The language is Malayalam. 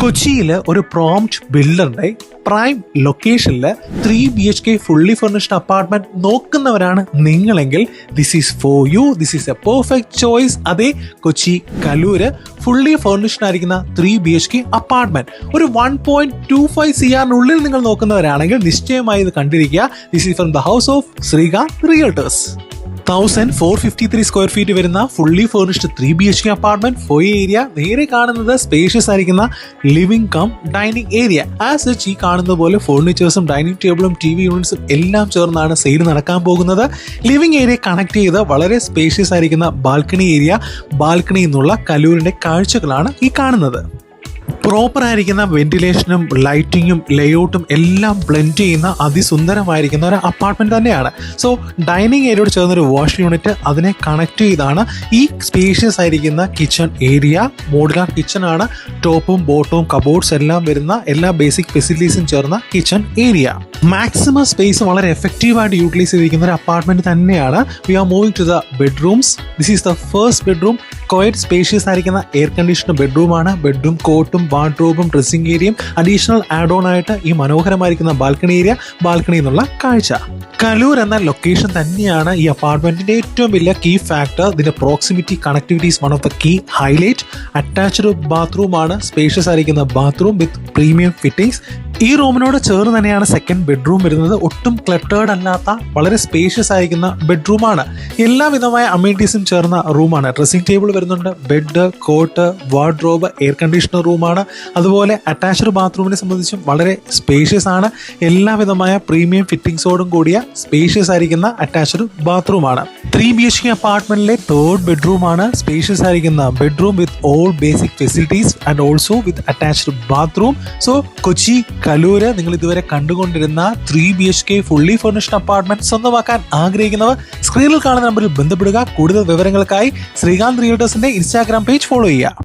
കൊച്ചിയിൽ ഒരു പ്രോംപ്റ്റ് ബിൽഡറിന്റെ പ്രൈം ലൊക്കേഷനിൽ 3 BHK ഫുള്ളി ഫർണിഷ്ഡ് അപ്പാർട്ട്മെന്റ് നോക്കുന്നവരാണ് നിങ്ങളെങ്കിൽ this is for you. This is a perfect choice. അതേ, കൊച്ചി കലൂര് ഫുള്ളി ഫർണിഷ്ഡ് ആയിരിക്കുന്ന 3 BHK അപ്പാർട്ട്മെന്റ് ഒരു 1.25 CR നിങ്ങൾ നോക്കുന്നവരാണെങ്കിൽ നിശ്ചയമായി ഇത് കണ്ടിരിക്കുക. This is from the house of Srikanth realtors. 1453 square feet വരുന്ന fully furnished 3 BHK apartment foyer area. നേരെ കാണുന്നത് സ്പേഷ്യസ് ആയിരിക്കുന്ന living cum dining area. As such ഈ കാണുന്ന പോലെ ഫർണിച്ചേഴ്സും ഡൈനിങ് ടേബിളും TV യൂണിറ്റ്സും എല്ലാം ചേർന്നാണ് സെയിൽ നടക്കാൻ പോകുന്നത്. ലിവിംഗ് ഏരിയ കണക്ട് ചെയ്ത് വളരെ സ്പേഷ്യസ് ആയിരിക്കുന്ന ബാൽക്കണി ഏരിയ. ബാൽക്കണിയിൽ നിന്നുള്ള കലൂരിന്റെ കാഴ്ചകളാണ് ഈ കാണുന്നത്. പ്രോപ്പർ ആയിരിക്കുന്ന വെന്റിലേഷനും ലൈറ്റിങ്ങും ലേഔട്ടും എല്ലാം ബ്ലെൻഡ് ചെയ്യുന്ന അതിസുന്ദരമായിരിക്കുന്ന ഒരു അപ്പാർട്ട്മെന്റ് തന്നെയാണ്. സോ ഡൈനിങ് ഏരിയയോട് ചേർന്നൊരു വാഷ് യൂണിറ്റ്, അതിനെ കണക്ട് ചെയ്താണ് ഈ സ്പേഷ്യസ് ആയിരിക്കുന്ന കിച്ചൺ ഏരിയ. മോഡുലാർ കിച്ചൺ ആണ്. ടോപ്പും ബോട്ടവും കബോർഡ്സ് എല്ലാം വരുന്ന എല്ലാ ബേസിക് ഫെസിലിറ്റീസും ചേർന്ന കിച്ചൺ ഏരിയ. മാക്സിമം സ്പേസ് വളരെ എഫക്റ്റീവായിട്ട് യൂട്ടിലൈസ് ചെയ്തിരിക്കുന്ന ഒരു അപ്പാർട്ട്മെന്റ് തന്നെയാണ്. We are moving to the bedrooms. This is the first bedroom. Quiet spacious ആയിരിക്കുന്ന എയർ കണ്ടീഷൻഡ് ബെഡ്റൂമാണ്. ബെഡ്റൂം കോട്ടും വാർഡ്രോബും ഡ്രസ്സിംഗ് ഏരിയയും അഡീഷണൽ ആഡ് ഓൺ ആയിട്ട് ഈ മനോഹരമായിരിക്കുന്ന ബാൽക്കണി ഏരിയ. ബാൽക്കണിയിൽ നിന്നുള്ള കാഴ്ച. കലൂർ എന്ന ലൊക്കേഷൻ തന്നെയാണ് ഈ അപ്പാർട്ട്മെന്റിന്റെ ഏറ്റവും വലിയ കീ ഫാക്ടർ. ഇതിന്റെ proximity connectivity is one of the key highlight. Attached bathroom ആണ്. സ്പേഷ്യസ് ആയിരിക്കുന്ന ബാത്റൂം വിത്ത് പ്രീമിയം ഫിറ്റിംഗ്സ്. ഈ റൂമിനോട് ചേർന്ന് തന്നെയാണ് സെക്കൻഡ് ബെഡ്റൂം വരുന്നത്. ഒട്ടും ക്ലട്ടേർഡ് അല്ലാത്ത വളരെ സ്പേഷ്യസ് ആയിരിക്കുന്ന ബെഡ്റൂമാണ്. എല്ലാവിധമായ അമ്യൂണിറ്റീസും ചേർന്ന റൂമാണ്. ഡ്രസ്സിംഗ് ടേബിൾ വരുന്നുണ്ട്. Bed, cot, wardrobe, air conditioner റൂമാണ്. അതുപോലെ അറ്റാച്ച്ഡ് ബാത്റൂമിനെ സംബന്ധിച്ചും വളരെ സ്പേഷ്യസ് ആണ്. എല്ലാവിധമായ പ്രീമിയം ഫിറ്റിംഗ്സോടും കൂടിയ സ്പേഷ്യസ് ആയിരിക്കുന്ന അറ്റാച്ച്ഡ് ബാത്റൂമാണ്. 3 BHK അപ്പാർട്ട്മെന്റിലെ തേർഡ് ബെഡ്റൂമാണ്. സ്പേഷ്യസ് ആയിരിക്കുന്ന bedroom with all basic facilities and also with attached bathroom. So Kochi Kaloor നിങ്ങൾ ഇതുവരെ കണ്ടുകൊണ്ടിരുന്ന 3 BHK ഫുള്ളി ഫർണിഷ്ഡ് അപ്പാർട്ട്മെന്റ് സ്വന്തമാക്കാൻ ആഗ്രഹിക്കുന്നവർ സ്ക്രീനിൽ കാണുന്ന നമ്പറിൽ ബന്ധപ്പെടുക. കൂടുതൽ വിവരങ്ങൾക്കായി ശ്രീകാന്ത് റിയൽട്ടേഴ്സിന്റെ ഇൻസ്റ്റാഗ്രാം പേജ് ഫോളോ ചെയ്യുക.